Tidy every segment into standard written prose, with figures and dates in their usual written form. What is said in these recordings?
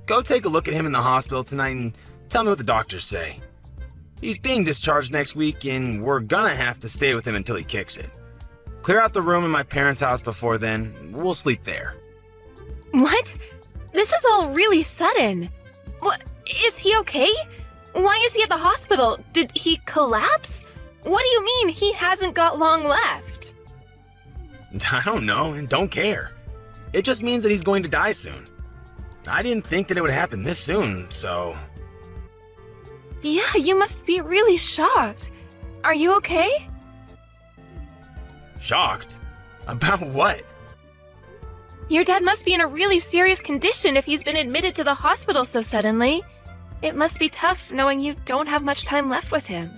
go take a look at him in the hospital tonight and tell me what the doctors say. He's being discharged next week and we're gonna have to stay with him until he kicks it. Clear out the room in my parents' house before then. We'll sleep there. What? This is all really sudden. What? Is he okay? Why is he at the hospital? Did he collapse? What do you mean he hasn't got long left? I don't know and don't care. It just means that he's going to die soon. I didn't think that it would happen this soon, so... Yeah, you must be really shocked. Are you okay? Shocked? About what? Your dad must be in a really serious condition if he's been admitted to the hospital so suddenly. It must be tough knowing you don't have much time left with him.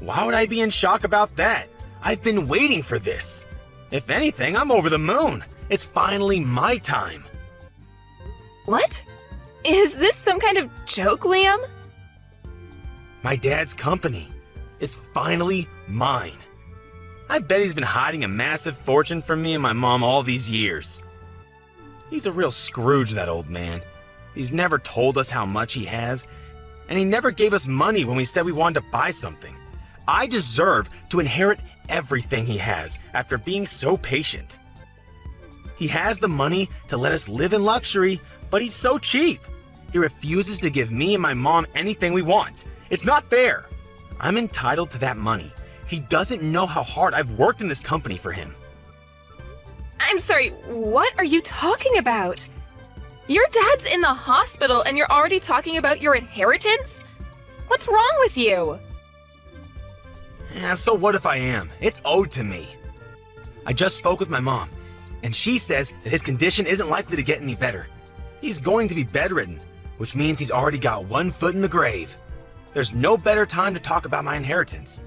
Why would I be in shock about that? I've been waiting for this. If anything, I'm over the moon. It's finally my time. What? Is this some kind of joke, Liam? My dad's company. It's finally mine. I bet he's been hiding a massive fortune from me and my mom all these years. He's a real Scrooge, that old man. He's never told us how much he has, and he never gave us money when we said we wanted to buy something. I deserve to inherit everything he has after being so patient. He has the money to let us live in luxury, but he's so cheap. He refuses to give me and my mom anything we want. It's not fair. I'm entitled to that money. He doesn't know how hard I've worked in this company for him. I'm sorry, what are you talking about? Your dad's in the hospital and you're already talking about your inheritance? What's wrong with you? Yeah, so what if I am? It's owed to me. I just spoke with my mom, and she says that his condition isn't likely to get any better. He's going to be bedridden, which means he's already got one foot in the grave. There's no better time to talk about my inheritance.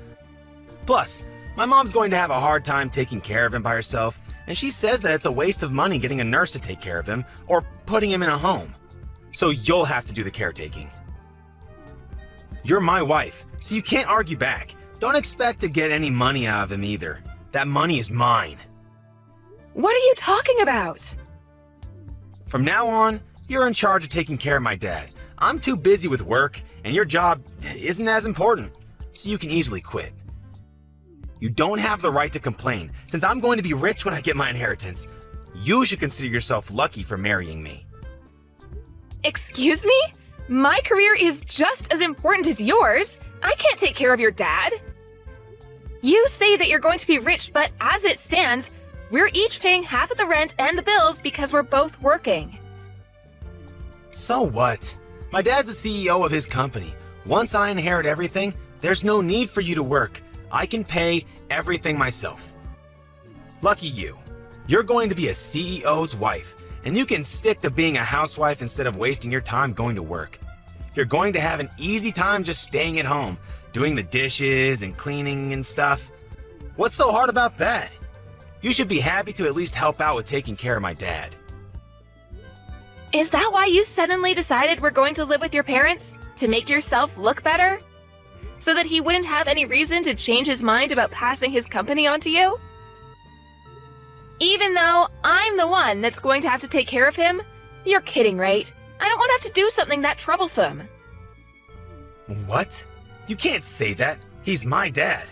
Plus, my mom's going to have a hard time taking care of him by herself, and she says that it's a waste of money getting a nurse to take care of him or putting him in a home. So you'll have to do the caretaking. You're my wife, so you can't argue back. Don't expect to get any money out of him either. That money is mine. What are you talking about? From now on, you're in charge of taking care of my dad. I'm too busy with work, and your job isn't as important, so you can easily quit. You don't have the right to complain, since I'm going to be rich when I get my inheritance. You should consider yourself lucky for marrying me. Excuse me? My career is just as important as yours. I can't take care of your dad. You say that you're going to be rich, but as it stands, we're each paying half of the rent and the bills because we're both working. So what? My dad's the CEO of his company. Once I inherit everything, there's no need for you to work. I can pay everything myself. Lucky you. You're going to be a CEO's wife, and you can stick to being a housewife instead of wasting your time going to work. You're going to have an easy time just staying at home, doing the dishes and cleaning and stuff. What's so hard about that? You should be happy to at least help out with taking care of my dad. Is that why you suddenly decided we're going to live with your parents? To make yourself look better? So that he wouldn't have any reason to change his mind about passing his company on to you? Even though I'm the one that's going to have to take care of him? You're kidding, right? I don't want to have to do something that troublesome. What? You can't say that. He's my dad.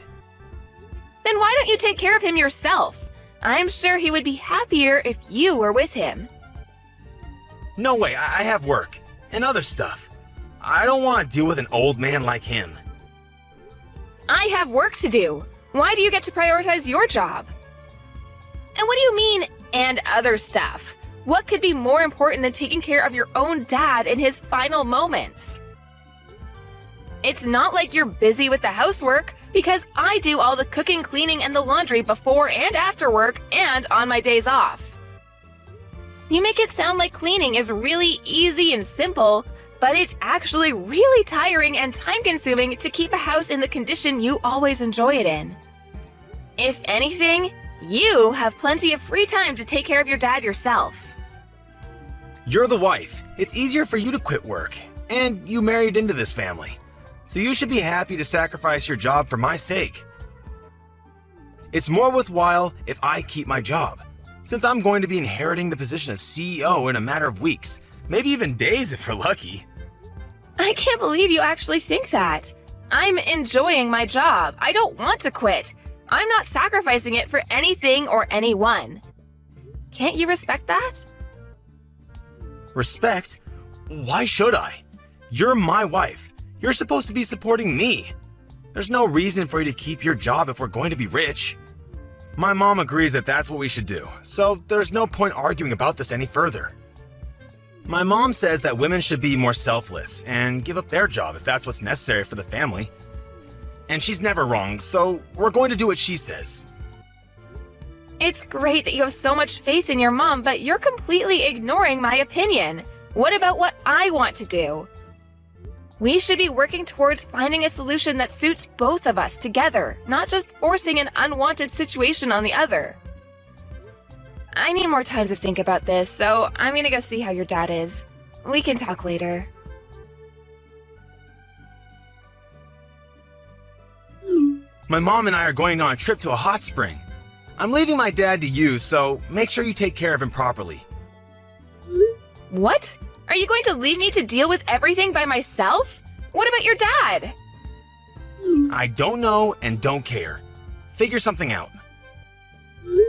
Then why don't you take care of him yourself? I'm sure he would be happier if you were with him. No way, I have work and other stuff. I don't want to deal with an old man like him. I have work to do. Why do you get to prioritize your job? And what do you mean, and other stuff? What could be more important than taking care of your own dad in his final moments? It's not like you're busy with the housework, because I do all the cooking, cleaning, and the laundry before and after work and on my days off. You make it sound like cleaning is really easy and simple, but it's actually really tiring and time-consuming to keep a house in the condition you always enjoy it in. If anything, you have plenty of free time to take care of your dad yourself. You're the wife. It's easier for you to quit work, and you married into this family. So you should be happy to sacrifice your job for my sake. It's more worthwhile if I keep my job, since I'm going to be inheriting the position of CEO in a matter of weeks. maybe even days if we're lucky. I can't believe you actually think that. I'm enjoying my job. I don't want to quit. I'm not sacrificing it for anything or anyone. Can't you respect that? Respect? Why should I? You're my wife. You're supposed to be supporting me. There's no reason for you to keep your job if we're going to be rich. My mom agrees that that's what we should do, so there's no point arguing about this any further. My mom says that women should be more selfless and give up their job if that's what's necessary for the family. And she's never wrong, so we're going to do what she says. It's great that you have so much faith in your mom, but you're completely ignoring my opinion. What about what I want to do? We should be working towards finding a solution that suits both of us together, not just forcing an unwanted situation on the other. I need more time to think about this, so I'm gonna go see how your dad is. We can talk later. My mom and I are going on a trip to a hot spring. I'm leaving my dad to you, so make sure you take care of him properly. What? Are you going to leave me to deal with everything by myself? What about your dad? I don't know and don't care. Figure something out.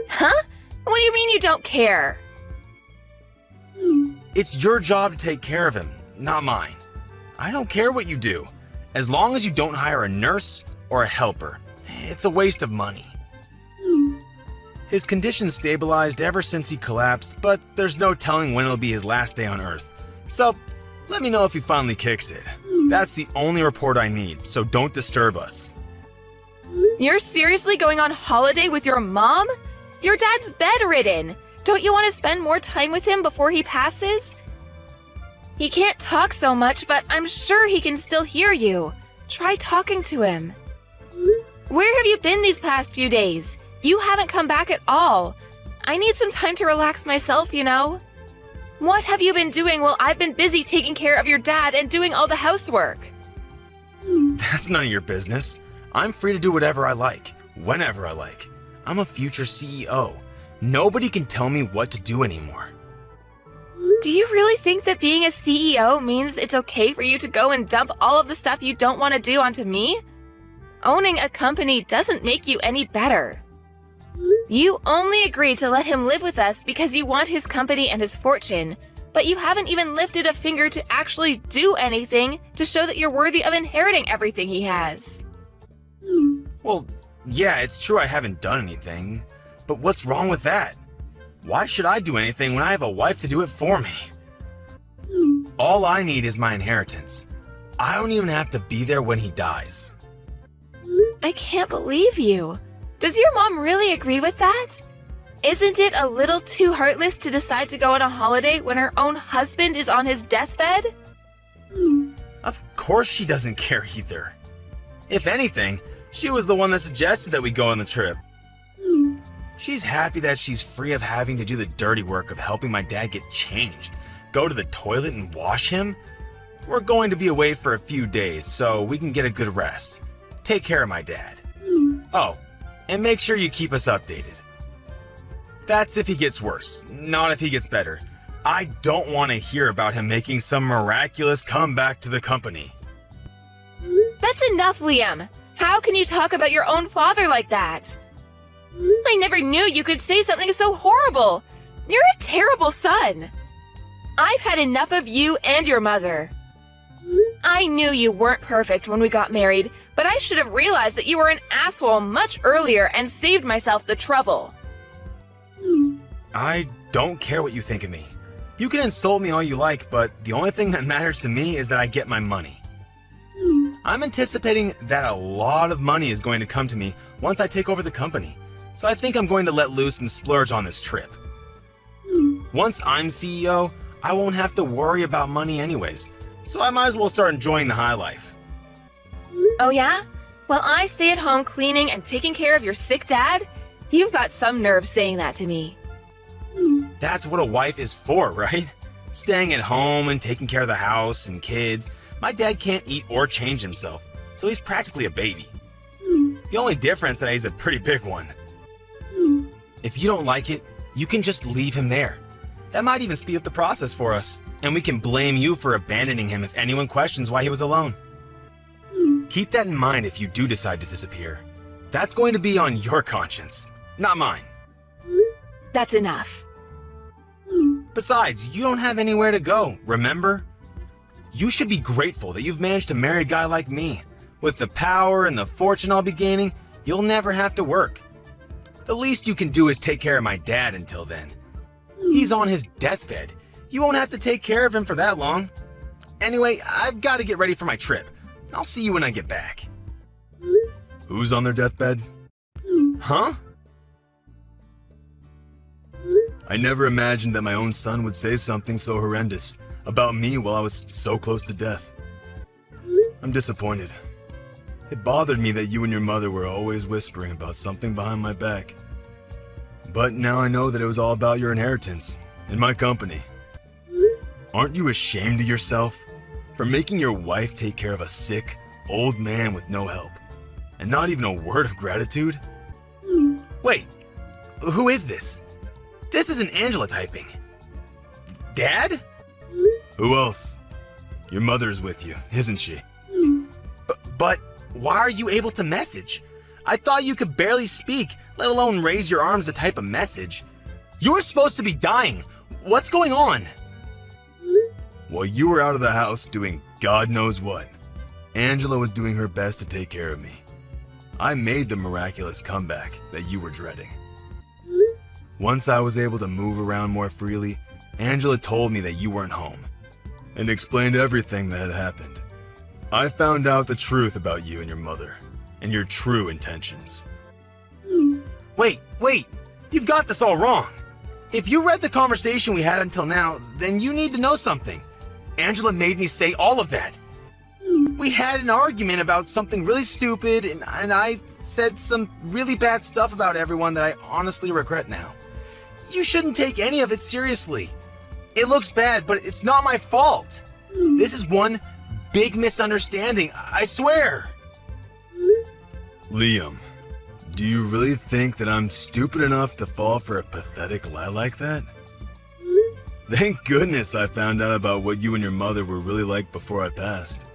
Huh? What do you mean you don't care? It's your job to take care of him, not mine. I don't care what you do, as long as you don't hire a nurse or a helper. It's a waste of money. His condition stabilized ever since he collapsed, but there's no telling when it'll be his last day on Earth. So, let me know if he finally kicks it. That's the only report I need, so don't disturb us. You're seriously going on holiday with your mom? Your dad's bedridden. Don't you want to spend more time with him before he passes? He can't talk so much, but I'm sure he can still hear you. Try talking to him. Where have you been these past few days? You haven't come back at all. I need some time to relax myself, you know. What have you been doing while I've been busy taking care of your dad and doing all the housework? That's none of your business. I'm free to do whatever I like, whenever I like. I'm a future CEO. Nobody can tell me what to do anymore. Do you really think that being a CEO means it's okay for you to go and dump all of the stuff you don't want to do onto me? Owning a company doesn't make you any better. You only agreed to let him live with us because you want his company and his fortune, but you haven't even lifted a finger to actually do anything to show that you're worthy of inheriting everything he has. Well, yeah, it's true I haven't done anything, but what's wrong with that? Why should I do anything when I have a wife to do it for me? All I need is my inheritance. I don't even have to be there when he dies. I can't believe you. Does your mom really agree with that? Isn't it a little too heartless to decide to go on a holiday when her own husband is on his deathbed? Of course she doesn't care either. If anything, she was the one that suggested that we go on the trip. She's happy that she's free of having to do the dirty work of helping my dad get changed, go to the toilet and wash him. We're going to be away for a few days so we can get a good rest. Take care of my dad. Oh, and make sure you keep us updated. That's if he gets worse, not if he gets better. I don't want to hear about him making some miraculous comeback to the company. That's enough, Liam. How can you talk about your own father like that? I never knew you could say something so horrible. You're a terrible son. I've had enough of you and your mother. I knew you weren't perfect when we got married, but I should have realized that you were an asshole much earlier and saved myself the trouble. I don't care what you think of me. You can insult me all you like, but the only thing that matters to me is that I get my money. I'm anticipating that a lot of money is going to come to me once I take over the company, so I think I'm going to let loose and splurge on this trip. Once I'm CEO, I won't have to worry about money anyways, so I might as well start enjoying the high life. Oh yeah? While I stay at home cleaning and taking care of your sick dad? You've got some nerve saying that to me. That's what a wife is for, right? Staying at home and taking care of the house and kids. My dad can't eat or change himself, so he's practically a baby. The only difference is that he's a pretty big one. If you don't like it, you can just leave him there. That might even speed up the process for us, and we can blame you for abandoning him if anyone questions why he was alone. Keep that in mind if you do decide to disappear. That's going to be on your conscience, not mine. That's enough. Besides, you don't have anywhere to go, remember? You should be grateful that you've managed to marry a guy like me. With the power and the fortune I'll be gaining, you'll never have to work. The least you can do is take care of my dad until then. He's on his deathbed. You won't have to take care of him for that long. Anyway, I've got to get ready for my trip. I'll see you when I get back. Who's on their deathbed? Huh? I never imagined that my own son would say something so horrendous about me while I was so close to death. I'm disappointed. It bothered me that you and your mother were always whispering about something behind my back. But now I know that it was all about your inheritance and my company. Aren't you ashamed of yourself for making your wife take care of a sick, old man with no help? And not even a word of gratitude? Wait, who is this? This isn't Angela typing. Dad? Who else? Your mother's with you, isn't she? But why are you able to message? I thought you could barely speak, let alone raise your arms to type a message. You were supposed to be dying. What's going on? While you were out of the house doing God knows what, Angela was doing her best to take care of me. I made the miraculous comeback that you were dreading. Once I was able to move around more freely, Angela told me that you weren't home and explained everything that had happened. I found out the truth about you and your mother and your true intentions. Wait, you've got this all wrong. If you read the conversation we had until now, then you need to know something. Angela made me say all of that. We had an argument about something really stupid, and I said some really bad stuff about everyone that I honestly regret now. You shouldn't take any of it seriously. It looks bad, but it's not my fault. This is one big misunderstanding, I swear. Liam, do you really think that I'm stupid enough to fall for a pathetic lie like that? Thank goodness I found out about what you and your mother were really like before I passed.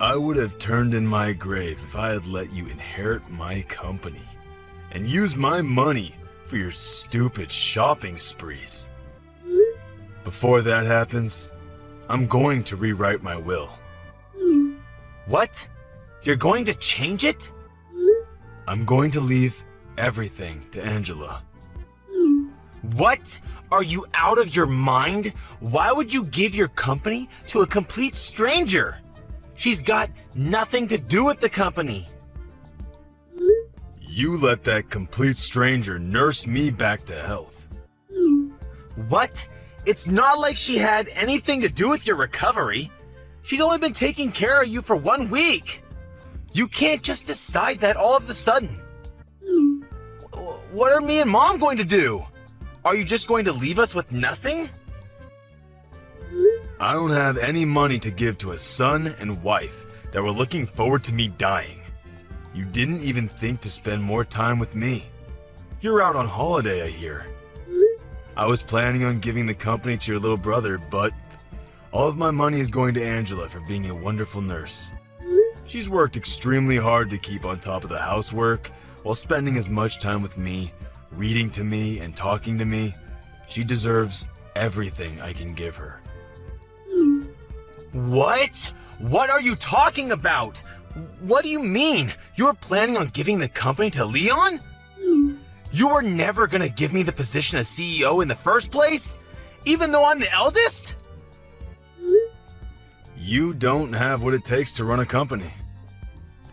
I would have turned in my grave if I had let you inherit my company and use my money for your stupid shopping sprees. Before that happens, I'm going to rewrite my will. What? You're going to change it? I'm going to leave everything to Angela. What? Are you out of your mind? Why would you give your company to a complete stranger? She's got nothing to do with the company. You let that complete stranger nurse me back to health. What? It's not like she had anything to do with your recovery. She's only been taking care of you for 1 week. You can't just decide that all of a sudden. What are me and Mom going to do? Are you just going to leave us with nothing? I don't have any money to give to a son and wife that were looking forward to me dying. You didn't even think to spend more time with me. You're out on holiday, I hear. I was planning on giving the company to your little brother, but all of my money is going to Angela for being a wonderful nurse. She's worked extremely hard to keep on top of the housework while spending as much time with me, reading to me, and talking to me. She deserves everything I can give her. What? What are you talking about? What do you mean? You're planning on giving the company to Leon? You were never gonna give me the position of CEO in the first place? Even though I'm the eldest? You don't have what it takes to run a company.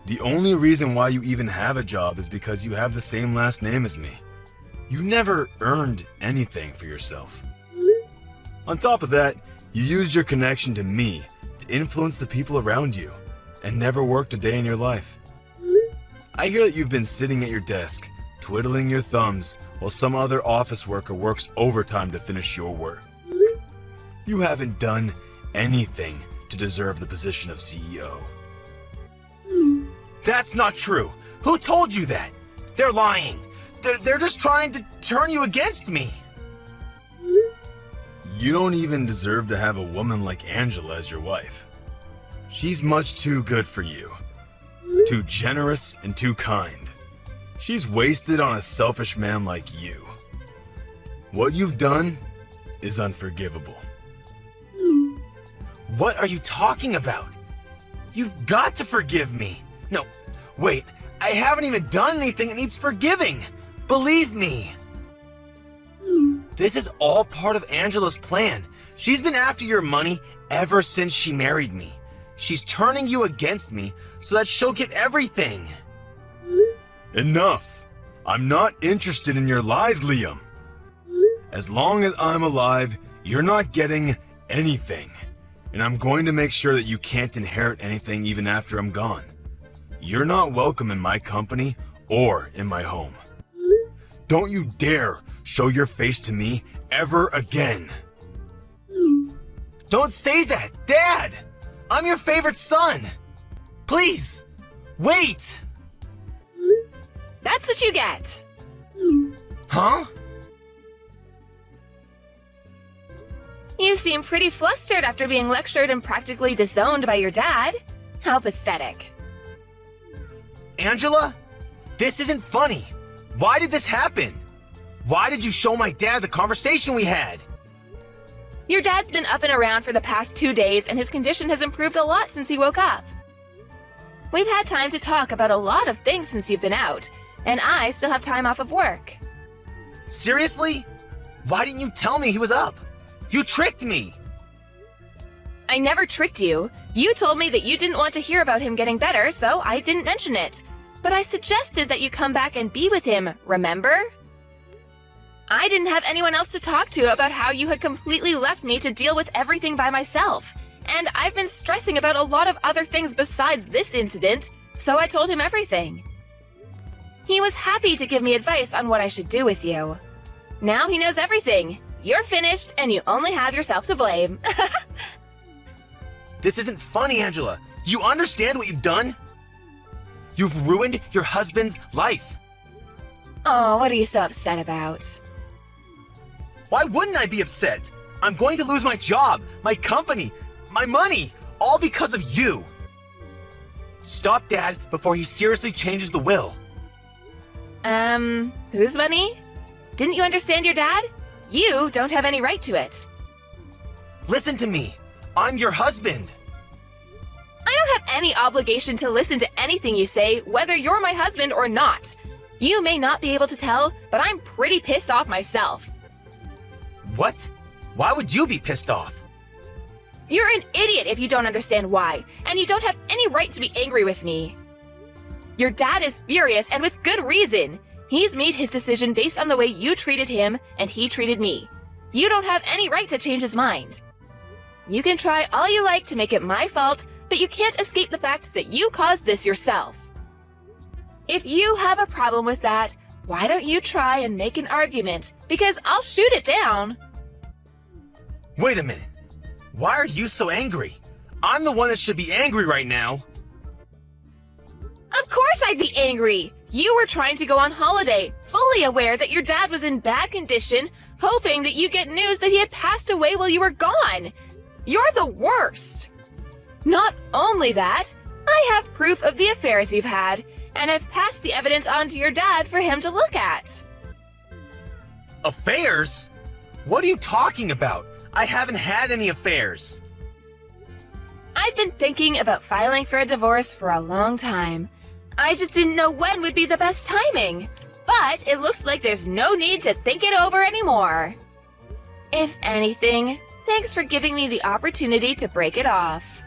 The only reason why you even have a job is because you have the same last name as me. You never earned anything for yourself. On top of that, you used your connection to me to influence the people around you and never worked a day in your life. I hear that you've been sitting at your desk, twiddling your thumbs while some other office worker works overtime to finish your work. You haven't done anything to deserve the position of CEO. That's not true. Who told you that? They're lying. They're just trying to turn you against me. You don't even deserve to have a woman like Angela as your wife. She's much too good for you. Too generous and too kind. She's wasted on a selfish man like you. What you've done is unforgivable. What are you talking about? You've got to forgive me. No, wait, I haven't even done anything that needs forgiving. Believe me. This is all part of Angela's plan. She's been after your money ever since she married me. She's turning you against me so that she'll get everything. Enough. I'm not interested in your lies, Liam. As long as I'm alive, you're not getting anything. And I'm going to make sure that you can't inherit anything even after I'm gone. You're not welcome in my company or in my home. Don't you dare show your face to me ever again. Don't say that, Dad! I'm your favorite son! Please, wait! That's what you get. Huh? You seem pretty flustered after being lectured and practically disowned by your dad. How pathetic. Angela? This isn't funny. Why did this happen? Why did you show my dad the conversation we had? Your dad's been up and around for the past 2 days and his condition has improved a lot since he woke up. We've had time to talk about a lot of things since you've been out, and I still have time off of work. Seriously? Why didn't you tell me he was up? You tricked me! I never tricked you. You told me that you didn't want to hear about him getting better, so I didn't mention it. But I suggested that you come back and be with him, remember? I didn't have anyone else to talk to about how you had completely left me to deal with everything by myself. And I've been stressing about a lot of other things besides this incident, so I told him everything. He was happy to give me advice on what I should do with you. Now he knows everything. You're finished, and you only have yourself to blame. This isn't funny, Angela. Do you understand what you've done? You've ruined your husband's life. Oh, what are you so upset about? Why wouldn't I be upset? I'm going to lose my job, my company, my money, all because of you. Stop Dad before he seriously changes the will. Whose money? Didn't you understand your dad? You don't have any right to it. Listen to me. I'm your husband. I don't have any obligation to listen to anything you say, whether you're my husband or not. You may not be able to tell, but I'm pretty pissed off myself. What? Why would you be pissed off? You're an idiot if you don't understand why, and you don't have any right to be angry with me. Your dad is furious, and with good reason. He's made his decision based on the way you treated him and he treated me. You don't have any right to change his mind. You can try all you like to make it my fault, but you can't escape the fact that you caused this yourself. If you have a problem with that, why don't you try and make an argument? Because I'll shoot it down. Wait a minute. Why are you so angry? I'm the one that should be angry right now. Of course I'd be angry. You were trying to go on holiday, fully aware that your dad was in bad condition, hoping that you get news that he had passed away while you were gone. You're the worst. Not only that, I have proof of the affairs you've had, and I've passed the evidence on to your dad for him to look at. Affairs? What are you talking about? I haven't had any affairs. I've been thinking about filing for a divorce for a long time. I just didn't know when would be the best timing. But it looks like there's no need to think it over anymore. If anything, thanks for giving me the opportunity to break it off.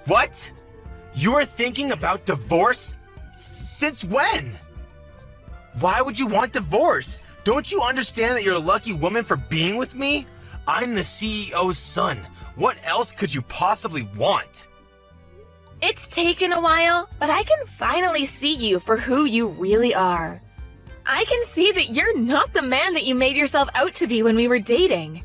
What? You are thinking about divorce? Since when? Why would you want divorce? Don't you understand that you're a lucky woman for being with me? I'm the CEO's son. What else could you possibly want? It's taken a while, but I can finally see you for who you really are. I can see that you're not the man that you made yourself out to be when we were dating.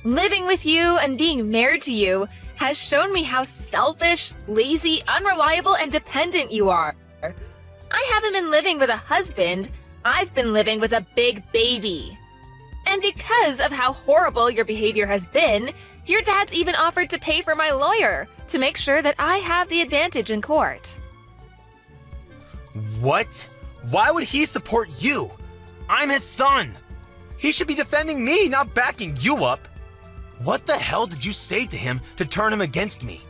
Living with you and being married to you has shown me how selfish, lazy, unreliable, and dependent you are. I haven't been living with a husband, I've been living with a big baby. And because of how horrible your behavior has been, your dad's even offered to pay for my lawyer to make sure that I have the advantage in court. What? Why would he support you? I'm his son. He should be defending me, not backing you up. What the hell did you say to him to turn him against me?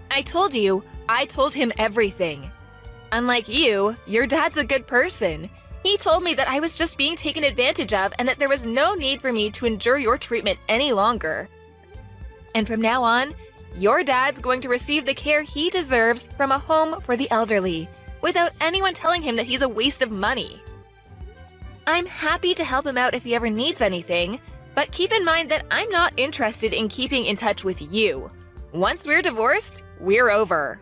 I told him everything. Unlike you, your dad's a good person. He told me that I was just being taken advantage of and that there was no need for me to endure your treatment any longer. And from now on, your dad's going to receive the care he deserves from a home for the elderly, without anyone telling him that he's a waste of money. I'm happy to help him out if he ever needs anything, but keep in mind that I'm not interested in keeping in touch with you. Once we're divorced, we're over.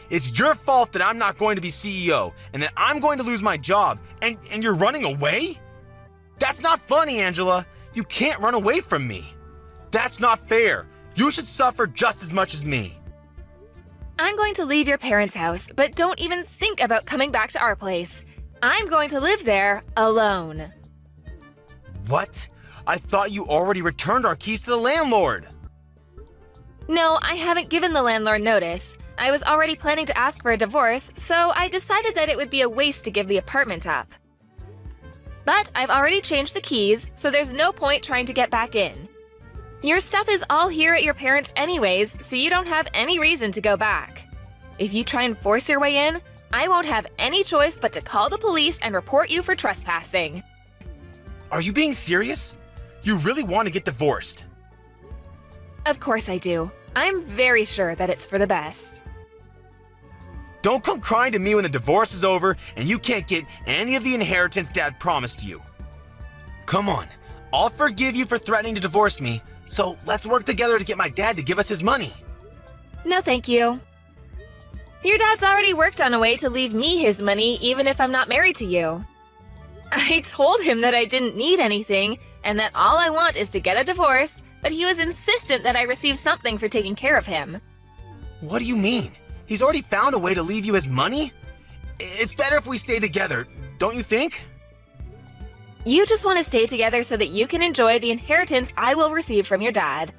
It's your fault that I'm not going to be CEO and that I'm going to lose my job, and you're running away? That's not funny, Angela. You can't run away from me. That's not fair. You should suffer just as much as me. I'm going to leave your parents' house, but don't even think about coming back to our place. I'm going to live there alone. What? I thought you already returned our keys to the landlord. No, I haven't given the landlord notice. I was already planning to ask for a divorce, so I decided that it would be a waste to give the apartment up. But I've already changed the keys, so there's no point trying to get back in. Your stuff is all here at your parents' anyways, so you don't have any reason to go back. If you try and force your way in, I won't have any choice but to call the police and report you for trespassing. Are you being serious? You really want to get divorced? Of course I do. I'm very sure that it's for the best. Don't come crying to me when the divorce is over and you can't get any of the inheritance Dad promised you. Come on, I'll forgive you for threatening to divorce me, so let's work together to get my dad to give us his money. No, thank you. Your dad's already worked on a way to leave me his money even if I'm not married to you. I told him that I didn't need anything and that all I want is to get a divorce, but he was insistent that I receive something for taking care of him. What do you mean? He's already found a way to leave you his money? It's better if we stay together, don't you think? You just want to stay together so that you can enjoy the inheritance I will receive from your dad.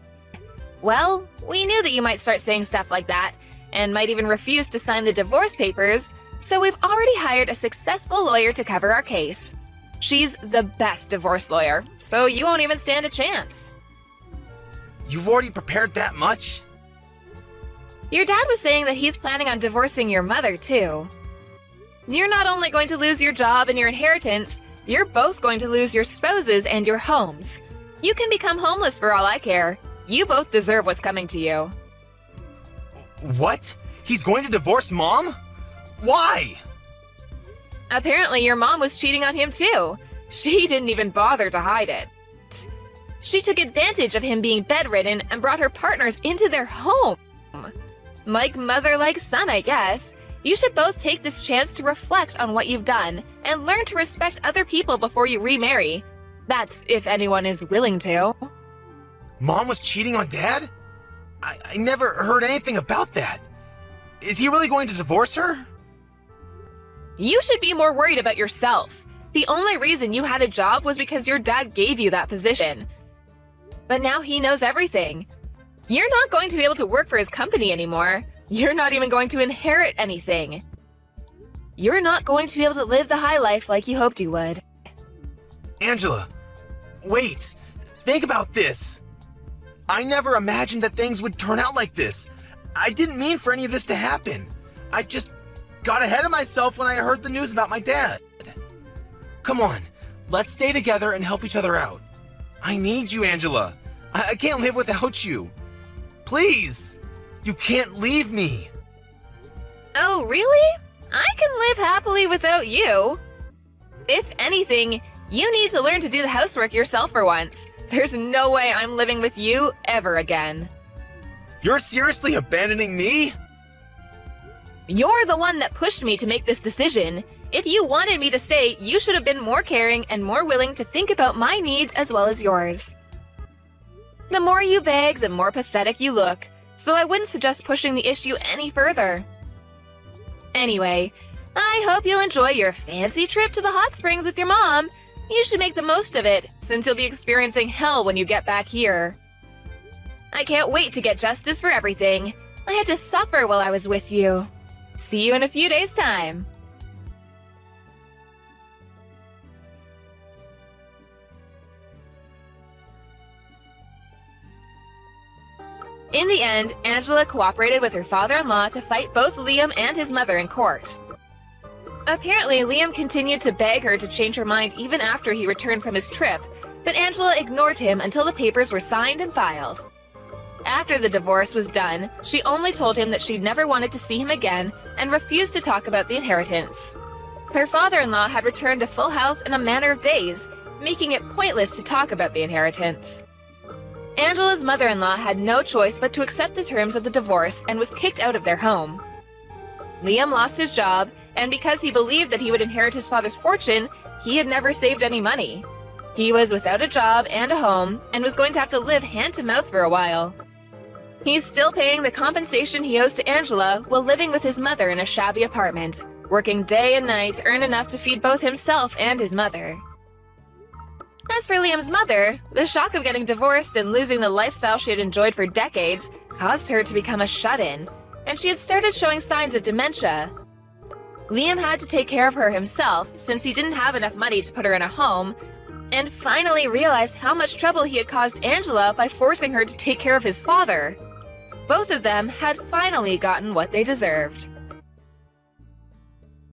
Well, we knew that you might start saying stuff like that, and might even refuse to sign the divorce papers, so we've already hired a successful lawyer to cover our case. She's the best divorce lawyer, so you won't even stand a chance. You've already prepared that much? Your dad was saying that he's planning on divorcing your mother, too. You're not only going to lose your job and your inheritance, you're both going to lose your spouses and your homes. You can become homeless for all I care. You both deserve what's coming to you. What? He's going to divorce Mom? Why? Apparently your mom was cheating on him too. She didn't even bother to hide it. She took advantage of him being bedridden and brought her partners into their home. Like mother, like son, I guess. You should both take this chance to reflect on what you've done and learn to respect other people before you remarry. That's if anyone is willing to. Mom was cheating on Dad? I never heard anything about that. Is he really going to divorce her? You should be more worried about yourself. The only reason you had a job was because your dad gave you that position. But now he knows everything. You're not going to be able to work for his company anymore. You're not even going to inherit anything. You're not going to be able to live the high life like you hoped you would. Angela, wait. Think about this. I never imagined that things would turn out like this. I didn't mean for any of this to happen. I just got ahead of myself when I heard the news about my dad. Come on, let's stay together and help each other out. I need you, Angela. I can't live without you. Please, you can't leave me. Oh, really? I can live happily without you. If anything, you need to learn to do the housework yourself for once. There's no way I'm living with you ever again. You're seriously abandoning me? You're the one that pushed me to make this decision. If you wanted me to stay, you should have been more caring and more willing to think about my needs as well as yours. The more you beg, the more pathetic you look, so I wouldn't suggest pushing the issue any further. Anyway, I hope you'll enjoy your fancy trip to the hot springs with your mom. You should make the most of it, since you'll be experiencing hell when you get back here. I can't wait to get justice for everything. I had to suffer while I was with you. See you in a few days' time. In the end, Angela cooperated with her father-in-law to fight both Liam and his mother in court. Apparently, Liam continued to beg her to change her mind even after he returned from his trip, but Angela ignored him until the papers were signed and filed. After the divorce was done, she only told him that she never wanted to see him again and refused to talk about the inheritance. Her father-in-law had returned to full health in a matter of days, making it pointless to talk about the inheritance. Angela's mother-in-law had no choice but to accept the terms of the divorce and was kicked out of their home. Liam lost his job, and because he believed that he would inherit his father's fortune, he had never saved any money. He was without a job and a home, and was going to have to live hand-to-mouth for a while. He's still paying the compensation he owes to Angela while living with his mother in a shabby apartment, working day and night to earn enough to feed both himself and his mother. As for Liam's mother, the shock of getting divorced and losing the lifestyle she had enjoyed for decades caused her to become a shut-in, and she had started showing signs of dementia. Liam had to take care of her himself since he didn't have enough money to put her in a home, and finally realized how much trouble he had caused Angela by forcing her to take care of his father. Both of them had finally gotten what they deserved.